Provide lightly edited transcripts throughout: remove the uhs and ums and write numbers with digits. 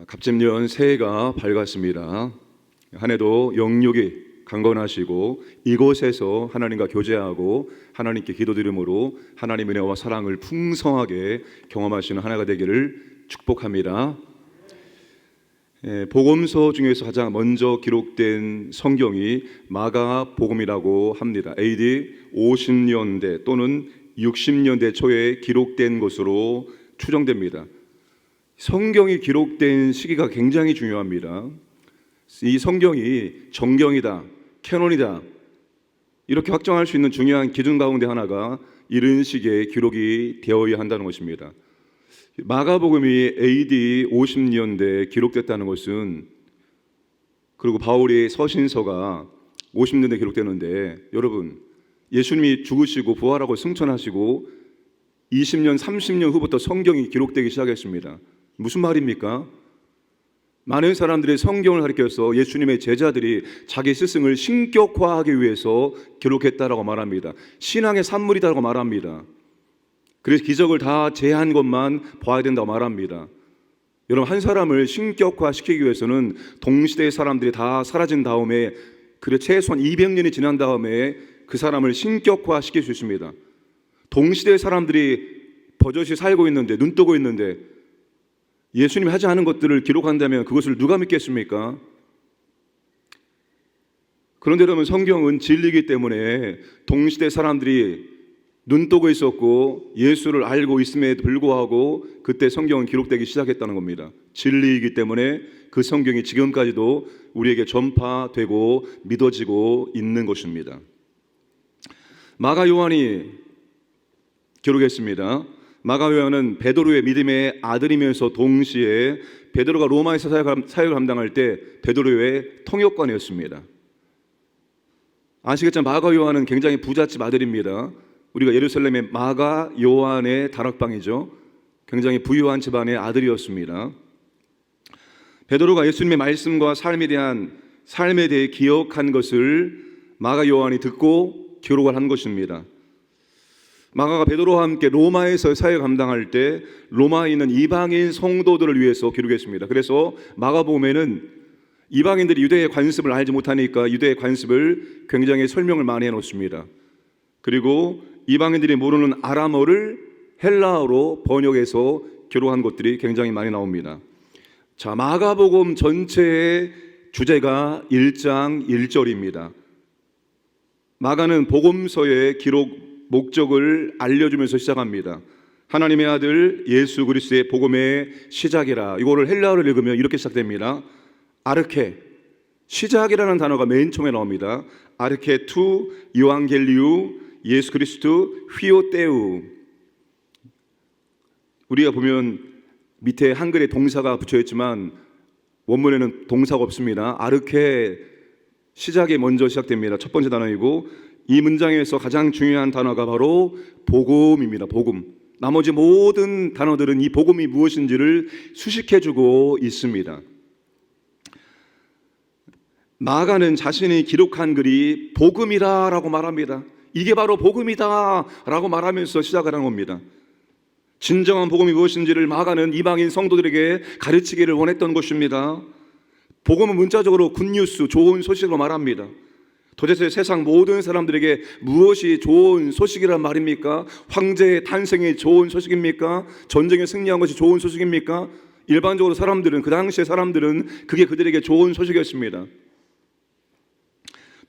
갑진년 새해가 밝았습니다. 한 해도 영육이 강건하시고 이곳에서 하나님과 교제하고 하나님께 기도드림으로 하나님의 은혜와 사랑을 풍성하게 경험하시는 한 해가 되기를 축복합니다. 복음서 중에서 가장 먼저 기록된 성경이 마가복음이라고 합니다. AD 50년대 또는 60년대 초에 기록된 것으로 추정됩니다. 성경이 기록된 시기가 굉장히 중요합니다. 이 성경이 정경이다, 캐논이다 이렇게 확정할 수 있는 중요한 기준 가운데 하나가 이런 식의 기록이 되어야 한다는 것입니다. 마가복음이 AD 50년대에 기록됐다는 것은, 그리고 바울의 서신서가 50년대에 기록되는데, 여러분 예수님이 죽으시고 부활하고 승천하시고 20년, 30년 후부터 성경이 기록되기 시작했습니다. 무슨 말입니까? 많은 사람들이 성경을 가리켜서 예수님의 제자들이 자기 스승을 신격화하기 위해서 기록했다라고 말합니다. 신앙의 산물이라고 말합니다. 그래서 기적을 다 제한 것만 봐야 된다고 말합니다. 여러분, 한 사람을 신격화시키기 위해서는 동시대의 사람들이 다 사라진 다음에, 그래 최소한 200년이 지난 다음에 그 사람을 신격화시킬 수 있습니다. 동시대의 사람들이 버젓이 살고 있는데, 눈 뜨고 있는데 예수님이 하지 않은 것들을 기록한다면 그것을 누가 믿겠습니까? 그런데 여러분, 성경은 진리이기 때문에 동시대 사람들이 눈 뜨고 있었고 예수를 알고 있음에도 불구하고 그때 성경은 기록되기 시작했다는 겁니다. 진리이기 때문에 그 성경이 지금까지도 우리에게 전파되고 믿어지고 있는 것입니다. 마가 요한이 기록했습니다. 마가 요한은 베드로의 믿음의 아들이면서 동시에 베드로가 로마에서 사역을 감당할 때 베드로의 통역관이었습니다. 아시겠지만 마가 요한은 굉장히 부잣집 아들입니다. 우리가 예루살렘의 마가 요한의 다락방이죠. 굉장히 부유한 집안의 아들이었습니다. 베드로가 예수님의 말씀과 삶에 대해 기억한 것을 마가 요한이 듣고 기록을 한 것입니다. 마가가 베드로와 함께 로마에서 사역 감당할 때 로마에 있는 이방인 성도들을 위해서 기록했습니다. 그래서 마가복음에는 이방인들이 유대의 관습을 알지 못하니까 유대의 관습을 굉장히 설명을 많이 해놓습니다. 그리고 이방인들이 모르는 아람어를 헬라어로 번역해서 기록한 것들이 굉장히 많이 나옵니다. 자, 마가복음 전체의 주제가 1장 1절입니다. 마가는 복음서의 기록 목적을 알려주면서 시작합니다. 하나님의 아들 예수 그리스도의 복음의 시작이라. 이거를 헬라어로 읽으면 이렇게 시작됩니다. 아르케, 시작이라는 단어가 맨 처음에 나옵니다. 아르케 투 요한겔리우 예수 그리스도 휘오테우. 우리가 보면 밑에 한글에 동사가 붙여 있지만 원문에는 동사가 없습니다. 아르케, 시작이 먼저 시작됩니다. 첫 번째 단어이고, 이 문장에서 가장 중요한 단어가 바로 복음입니다. 복음. 나머지 모든 단어들은 이 복음이 무엇인지를 수식해주고 있습니다. 마가는 자신이 기록한 글이 복음이다라고 말합니다. 이게 바로 복음이다라고 말하면서 시작을 하는 겁니다. 진정한 복음이 무엇인지를 마가는 이방인 성도들에게 가르치기를 원했던 것입니다. 복음은 문자적으로 굿뉴스, 좋은 소식으로 말합니다. 도대체 세상 모든 사람들에게 무엇이 좋은 소식이란 말입니까? 황제의 탄생이 좋은 소식입니까? 전쟁에 승리한 것이 좋은 소식입니까? 일반적으로 사람들은, 그 당시의 사람들은 그게 그들에게 좋은 소식이었습니다.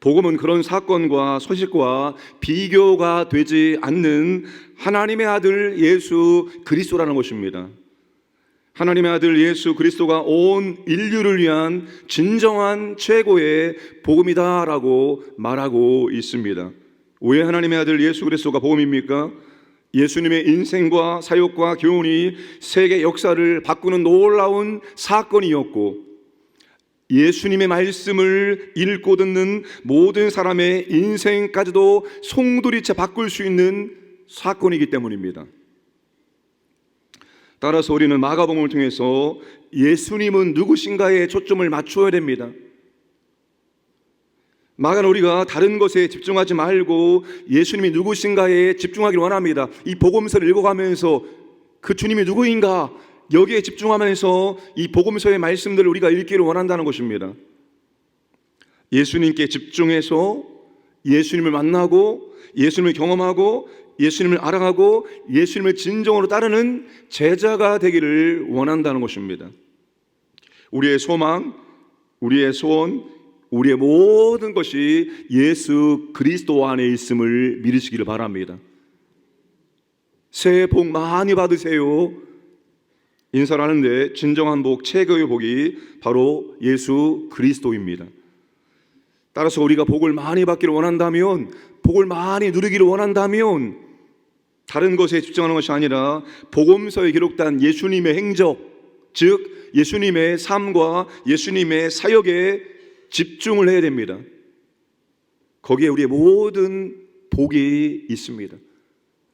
복음은 그런 사건과 소식과 비교가 되지 않는 하나님의 아들 예수 그리스도라는 것입니다. 하나님의 아들 예수 그리스도가 온 인류를 위한 진정한 최고의 복음이다라고 말하고 있습니다. 왜 하나님의 아들 예수 그리스도가 복음입니까? 예수님의 인생과 사역과 교훈이 세계 역사를 바꾸는 놀라운 사건이었고, 예수님의 말씀을 읽고 듣는 모든 사람의 인생까지도 송두리째 바꿀 수 있는 사건이기 때문입니다. 따라서 우리는 마가복음을 통해서 예수님은 누구신가에 초점을 맞춰야 됩니다. 마가는 우리가 다른 것에 집중하지 말고 예수님이 누구신가에 집중하기를 원합니다. 이 복음서를 읽어가면서 그 주님이 누구인가 여기에 집중하면서 이 복음서의 말씀들을 우리가 읽기를 원한다는 것입니다. 예수님께 집중해서 예수님을 만나고 예수님을 경험하고 예수님을 알아가고 예수님을 진정으로 따르는 제자가 되기를 원한다는 것입니다. 우리의 소망, 우리의 소원, 우리의 모든 것이 예수 그리스도 안에 있음을 믿으시기를 바랍니다. 새해 복 많이 받으세요. 인사를 하는데 진정한 복, 최고의 복이 바로 예수 그리스도입니다. 따라서 우리가 복을 많이 받기를 원한다면, 복을 많이 누리기를 원한다면 다른 것에 집중하는 것이 아니라 복음서에 기록된 예수님의 행적, 즉 예수님의 삶과 예수님의 사역에 집중을 해야 됩니다. 거기에 우리의 모든 복이 있습니다.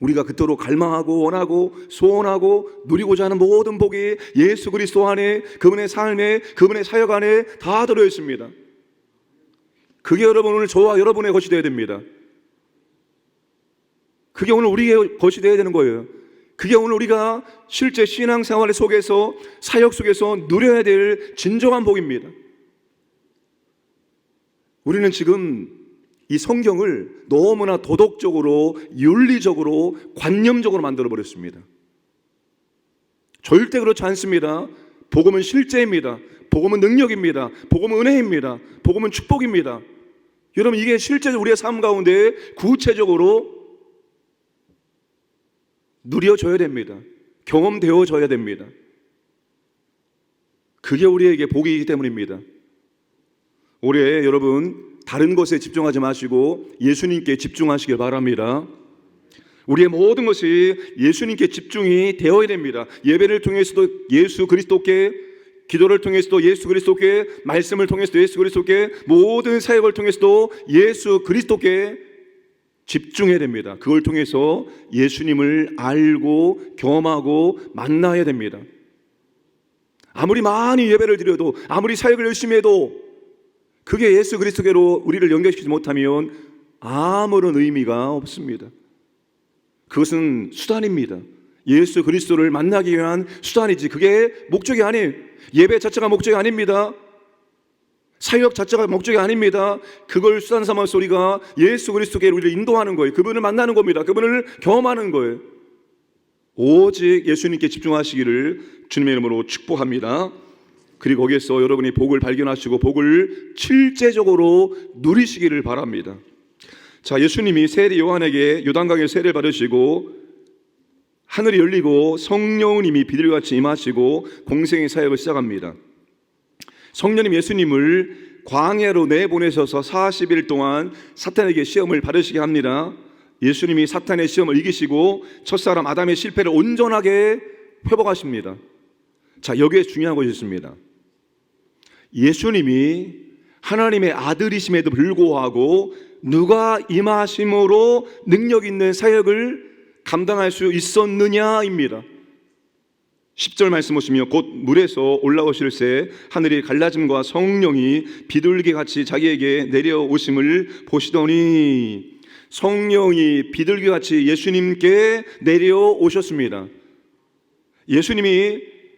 우리가 그토록 갈망하고 원하고 소원하고 누리고자 하는 모든 복이 예수 그리스도 안에, 그분의 삶에, 그분의 사역 안에 다 들어 있습니다. 그게 여러분 오늘 저와 여러분의 것이 되어야 됩니다. 그게 오늘 우리의 것이 되어야 되는 거예요. 그게 오늘 우리가 실제 신앙생활 속에서, 사역 속에서 누려야 될 진정한 복입니다. 우리는 지금 이 성경을 너무나 도덕적으로, 윤리적으로, 관념적으로 만들어버렸습니다. 절대 그렇지 않습니다. 복음은 실제입니다. 복음은 능력입니다. 복음은 은혜입니다. 복음은 축복입니다. 여러분, 이게 실제로 우리의 삶 가운데 구체적으로 누려져야 됩니다. 경험되어져야 됩니다. 그게 우리에게 복이기 때문입니다. 올해 여러분 다른 것에 집중하지 마시고 예수님께 집중하시길 바랍니다. 우리의 모든 것이 예수님께 집중이 되어야 됩니다. 예배를 통해서도 예수 그리스도께, 기도를 통해서도 예수 그리스도께, 말씀을 통해서도 예수 그리스도께, 모든 사역을 통해서도 예수 그리스도께 집중해야 됩니다. 그걸 통해서 예수님을 알고 경험하고 만나야 됩니다. 아무리 많이 예배를 드려도, 아무리 사역을 열심히 해도 그게 예수 그리스도께로 우리를 연결시키지 못하면 아무런 의미가 없습니다. 그것은 수단입니다. 예수 그리스도를 만나기 위한 수단이지 그게 목적이 아니에요. 예배 자체가 목적이 아닙니다. 사역 자체가 목적이 아닙니다. 그걸 수단 삼아서 우리가 예수 그리스도께로 우리를 인도하는 거예요. 그분을 만나는 겁니다. 그분을 경험하는 거예요. 오직 예수님께 집중하시기를 주님의 이름으로 축복합니다. 그리고 거기에서 여러분이 복을 발견하시고 복을 실제적으로 누리시기를 바랍니다. 자, 예수님이 세례 요한에게 요단강에 세례를 받으시고 하늘이 열리고 성령님이 비둘기같이 임하시고 공생의 사역을 시작합니다. 성령님 예수님을 광야로 내보내셔서 40일 동안 사탄에게 시험을 받으시게 합니다. 예수님이 사탄의 시험을 이기시고 첫사람 아담의 실패를 온전하게 회복하십니다. 자, 여기에 중요한 것이 있습니다. 예수님이 하나님의 아들이심에도 불구하고 누가 임하심으로 능력 있는 사역을 감당할 수 있었느냐입니다. 10절 말씀 보시면 곧 물에서 올라오실새 하늘이 갈라짐과 성령이 비둘기같이 자기에게 내려오심을 보시더니, 성령이 비둘기같이 예수님께 내려오셨습니다.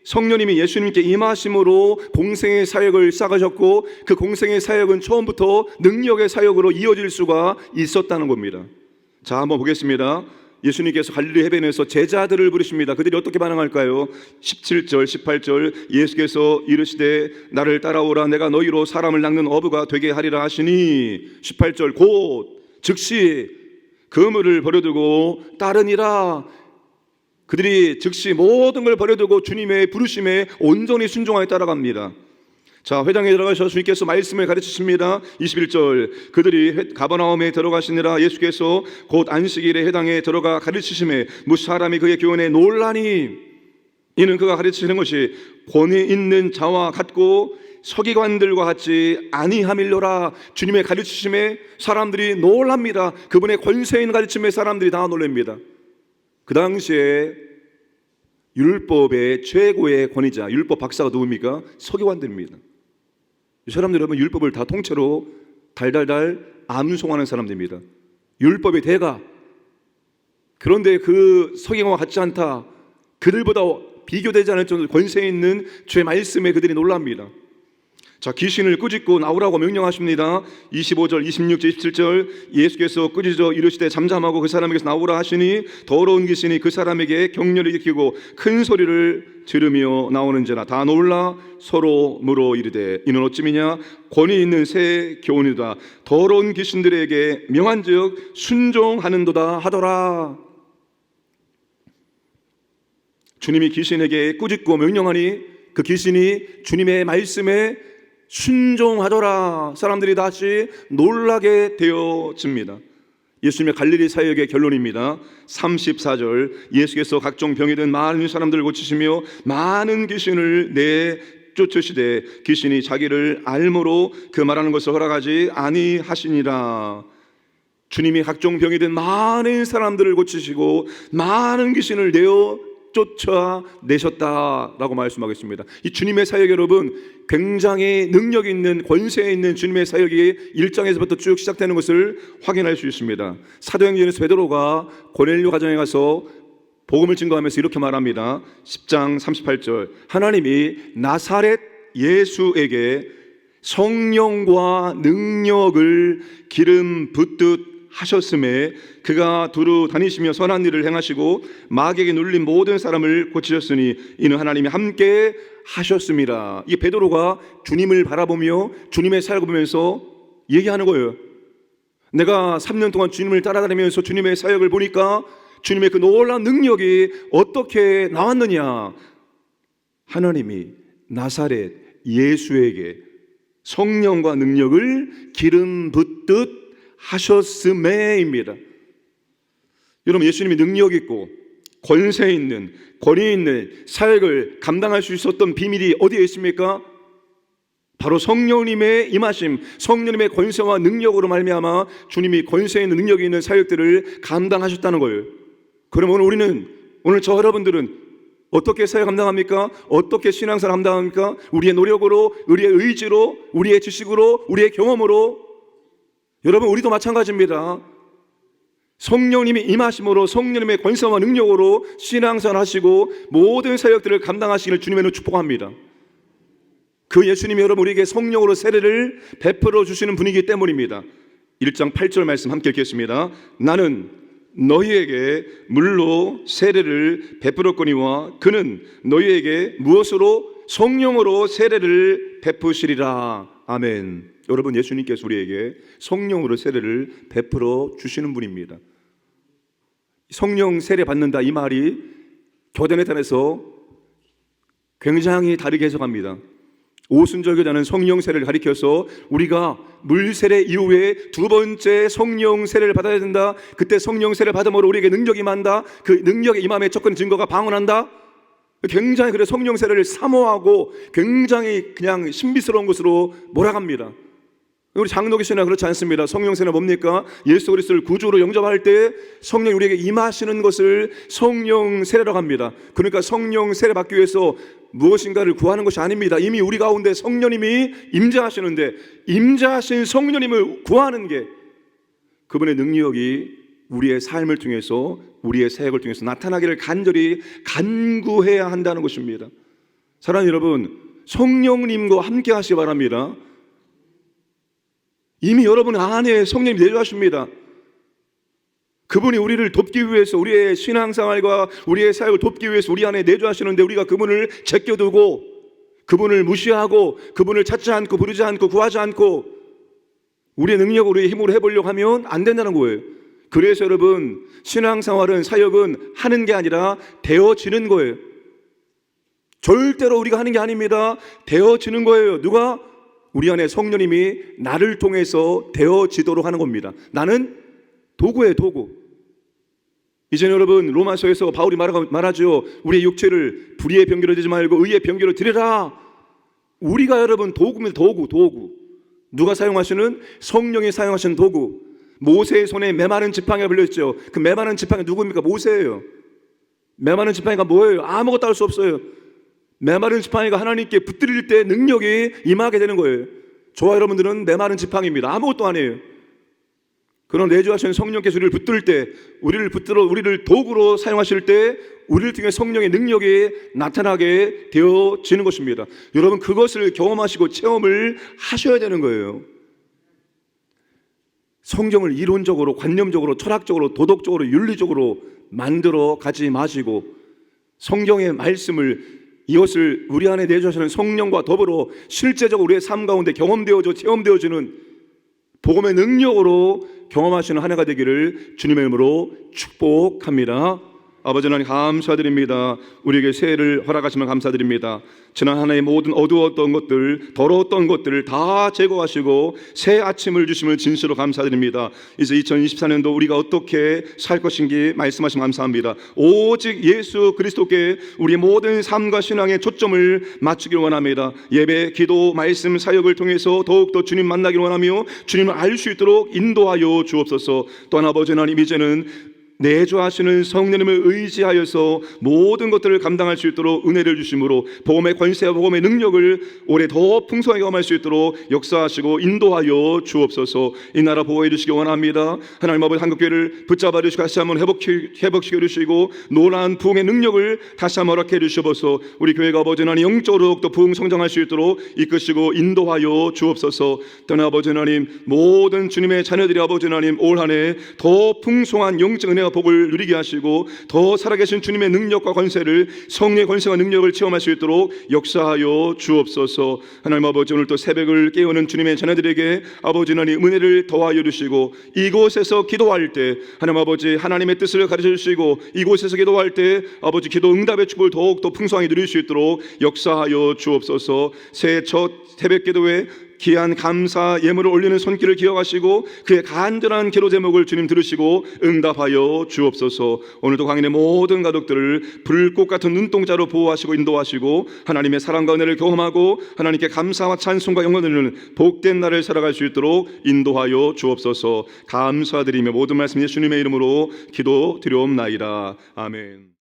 성령님이 예수님께 임하심으로 공생의 사역을 시작하셨고 그 공생의 사역은 처음부터 능력의 사역으로 이어질 수가 있었다는 겁니다. 자, 한번 보겠습니다. 예수님께서 갈릴리 해변에서 제자들을 부르십니다. 그들이 어떻게 반응할까요? 17절, 18절 예수께서 이르시되 나를 따라오라 내가 너희로 사람을 낚는 어부가 되게 하리라 하시니 18절 곧 즉시 그물을 버려두고 따르니라. 그들이 즉시 모든 걸 버려두고 주님의 부르심에 온전히 순종하여 따라갑니다. 자, 회당에 들어가셔서 주님께서 말씀을 가르치십니다. 21절 그들이 가버나움에 들어가시니라. 예수께서 곧 안식일에 회당에 들어가 가르치심에 무수 사람이 그의 교훈에 놀라니 이는 그가 가르치는 것이 권위 있는 자와 같고 서기관들과 같이 아니함일로라. 주님의 가르치심에 사람들이 놀랍니다. 그분의 권세 있는 가르침에 사람들이 다 놀랍니다. 그 당시에 율법의 최고의 권위자, 율법 박사가 누굽니까? 서기관들입니다. 이 사람들 여러분 율법을 다 통째로 달달달 암송하는 사람들입니다. 율법의 대가. 그런데 그 서기관과 같지 않다. 그들보다 비교되지 않을 정도로 권세 있는 주의 말씀에 그들이 놀랍니다. 자, 귀신을 꾸짖고 나오라고 명령하십니다. 25절, 26절, 27절 예수께서 꾸짖어 이르시되 잠잠하고 그 사람에게서 나오라 하시니 더러운 귀신이 그 사람에게 격렬히 일으키고 큰 소리를 지르며 나오는지라 다 놀라 서로 물어 이르되 이는 어찌미냐 권위 있는 새 교훈이다. 더러운 귀신들에게 명한즉 순종하는도다 하더라. 주님이 귀신에게 꾸짖고 명령하니 그 귀신이 주님의 말씀에 순종하더라. 사람들이 다시 놀라게 되어집니다. 예수님의 갈릴리 사역의 결론입니다. 34절 예수께서 각종 병이 든 많은 사람들을 고치시며 많은 귀신을 내쫓으시되 귀신이 자기를 알므로 그 말하는 것을 허락하지 아니하시니라. 주님이 각종 병이 든 많은 사람들을 고치시고 많은 귀신을 쫓아내셨다라고 말씀하고 있습니다. 이 주님의 사역 여러분 굉장히 능력 있는 권세 있는 주님의 사역이 1장에서부터 쭉 시작되는 것을 확인할 수 있습니다. 사도행전에서 베드로가 고넬료 가정에 가서 복음을 증거하면서 이렇게 말합니다. 10장 38절 하나님이 나사렛 예수에게 성령과 능력을 기름 붓듯 하셨음에 그가 두루 다니시며 선한 일을 행하시고 마귀에게 눌린 모든 사람을 고치셨으니 이는 하나님이 함께 하셨습니다. 이 베드로가 주님을 바라보며 주님의 사역을 보면서 얘기하는 거예요. 내가 3년 동안 주님을 따라다니면서 주님의 사역을 보니까 주님의 그 놀라운 능력이 어떻게 나왔느냐. 하나님이 나사렛 예수에게 성령과 능력을 기름 붓듯 하셨음에입니다. 여러분 예수님이 능력 있고 권세 있는 권위 있는 사역을 감당할 수 있었던 비밀이 어디에 있습니까? 바로 성령님의 임하심, 성령님의 권세와 능력으로 말미암아 주님이 권세 있는 능력이 있는 사역들을 감당하셨다는 거예요. 그러면 오늘 저 여러분들은 어떻게 사역 감당합니까? 어떻게 신앙생활 감당합니까? 우리의 노력으로, 우리의 의지로, 우리의 지식으로, 우리의 경험으로. 여러분 우리도 마찬가지입니다. 성령님이 임하심으로 성령님의 권세와 능력으로 신앙생활 하시고 모든 사역들을 감당하시기를 주님의 축복합니다. 그 예수님이 여러분 우리에게 성령으로 세례를 베풀어 주시는 분이기 때문입니다. 1장 8절 말씀 함께 읽겠습니다. 나는 너희에게 물로 세례를 베풀었거니와 그는 너희에게 무엇으로? 성령으로 세례를 베푸시리라. 아멘. 여러분 예수님께서 우리에게 성령으로 세례를 베풀어 주시는 분입니다. 성령 세례 받는다 이 말이 교단에 관해서 굉장히 다르게 해석합니다. 오순절 교단은 성령 세례를 가리켜서 우리가 물 세례 이후에 두 번째 성령 세례를 받아야 된다. 그때 성령 세례를 받음으로 우리에게 능력이 임한다. 그 능력의 임함의 첫 증거가 방언한다. 굉장히 그래 성령 세례를 사모하고 굉장히 그냥 신비스러운 것으로 몰아갑니다. 우리 장로교 신앙 그렇지 않습니다. 성령 세례는 뭡니까? 예수 그리스도를 구주로 영접할 때 성령이 우리에게 임하시는 것을 성령 세례라고 합니다. 그러니까 성령 세례 받기 위해서 무엇인가를 구하는 것이 아닙니다. 이미 우리 가운데 성령님이 임재하시는데 임재하신 성령님을 구하는 게 그분의 능력이 우리의 삶을 통해서 우리의 사역을 통해서 나타나기를 간절히 간구해야 한다는 것입니다. 사랑하는 여러분 성령님과 함께 하시기 바랍니다. 이미 여러분 안에 성령님이 내주하십니다. 그분이 우리를 돕기 위해서 우리의 신앙생활과 우리의 사역을 돕기 위해서 우리 안에 내주하시는데 우리가 그분을 제껴두고 그분을 무시하고 그분을 찾지 않고 부르지 않고 구하지 않고 우리의 능력으로 우리의 힘으로 해보려고 하면 안 된다는 거예요. 그래서 여러분 신앙생활은 사역은 하는 게 아니라 되어지는 거예요. 절대로 우리가 하는 게 아닙니다. 되어지는 거예요. 누가? 우리 안에 성령님이 나를 통해서 되어지도록 하는 겁니다. 나는 도구예요, 도구. 이제는 여러분 로마서에서 바울이 말하죠. 우리의 육체를 불의의 병기로 되지 말고 의의 병기로 드리라. 우리가 여러분 도구입니다. 도구. 누가 사용하시는? 성령이 사용하시는 도구. 모세의 손에 메마른 지팡이가 불렸죠. 그 메마른 지팡이 누구입니까? 모세예요. 메마른 지팡이가 뭐예요? 아무것도 할 수 없어요. 메마른 지팡이가 하나님께 붙들릴 때 능력이 임하게 되는 거예요. 저와 여러분들은 메마른 지팡이입니다. 아무것도 안 해요. 그런 내주하신 성령께서 우리를 붙들 때, 우리를 도구로 사용하실 때 우리를 통해 성령의 능력이 나타나게 되어지는 것입니다. 여러분, 그것을 경험하시고 체험을 하셔야 되는 거예요. 성경을 이론적으로, 관념적으로, 철학적으로, 도덕적으로, 윤리적으로 만들어 가지 마시고 성경의 말씀을, 이것을 우리 안에 내주시는 성령과 더불어 실제적으로 우리의 삶 가운데 경험되어져 체험되어지는 복음의 능력으로 경험하시는 한 해가 되기를 주님의 이름으로 축복합니다. 아버지 하나님 감사드립니다. 우리에게 새해를 허락하시면 감사드립니다. 지난 한 해의 모든 어두웠던 것들, 더러웠던 것들을 다 제거하시고 새 아침을 주심을 진실로 감사드립니다. 이제 2024년도 우리가 어떻게 살 것인지 말씀하시면 감사합니다. 오직 예수 그리스도께 우리 모든 삶과 신앙의 초점을 맞추기를 원합니다. 예배, 기도, 말씀, 사역을 통해서 더욱더 주님 만나기를 원하며 주님을 알 수 있도록 인도하여 주옵소서. 또한 아버지 하나님, 이제는 내주하시는 성령님을 의지하여서 모든 것들을 감당할 수 있도록 은혜를 주심으로 복음의 권세와 복음의 능력을 올해 더 풍성하게 경험할 수 있도록 역사하시고 인도하여 주옵소서. 이 나라 보호해 주시기 원합니다. 하나님 아버지, 한국교회를 붙잡아 주시고 다시 한번 회복시켜 주시고 놀라운 부흥의 능력을 다시 한번 허락해 주시옵소서. 우리 교회가 아버지 하나님 영적으로 또 부흥 성장할 수 있도록 이끄시고 인도하여 주옵소서. 또한 아버지 하나님, 모든 주님의 자녀들이 아버지 하나님 올 한 해 더 풍성한 영적 은혜와 복을 누리게 하시고 더 살아계신 주님의 능력과 권세를, 성령의 권세와 능력을 체험할 수 있도록 역사하여 주옵소서. 하나님 아버지, 오늘 또 새벽을 깨우는 주님의 자녀들에게 아버지 하나님 은혜를 더하여 주시고 이곳에서 기도할 때 하나님 아버지 하나님의 뜻을 가르쳐 주시고 이곳에서 기도할 때 아버지 기도 응답의 축복을 더욱더 풍성하게 누릴 수 있도록 역사하여 주옵소서. 새해 첫 새벽 기도에 귀한 감사 예물을 올리는 손길을 기억하시고 그의 간절한 기도 제목을 주님 들으시고 응답하여 주옵소서. 오늘도 광인의 모든 가족들을 불꽃 같은 눈동자로 보호하시고 인도하시고 하나님의 사랑과 은혜를 경험하고 하나님께 감사와 찬송과 영광을 드리는 복된 날을 살아갈 수 있도록 인도하여 주옵소서. 감사드리며 모든 말씀 예수님의 이름으로 기도드리옵나이다. 아멘.